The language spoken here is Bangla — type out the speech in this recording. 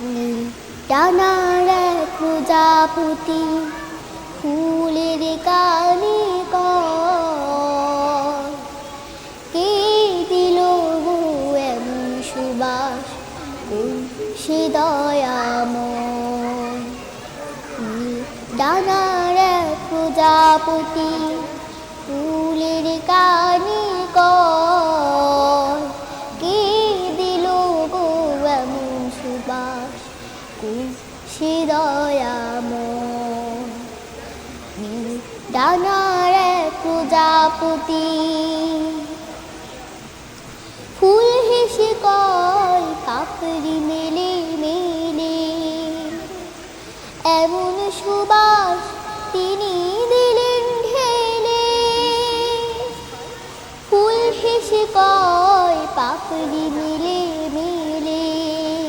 নীল ডানার এক প্রজাপতি ফুলের কানে কয়, কে দিল গো এমন সুবাস সে দয়াময়। নীল ডানার এক প্রজাপতি ফুলের কানে কয়, কে দিল গো এমন সুবাস সে দয়াময়। নীল ডানার এক প্রজাপতি ফুল হেসে কয় পাপড়ি মেলে মেলে, এমন সুবাস তিনি দিলেন ঢেলে। ফুল হেসে কয়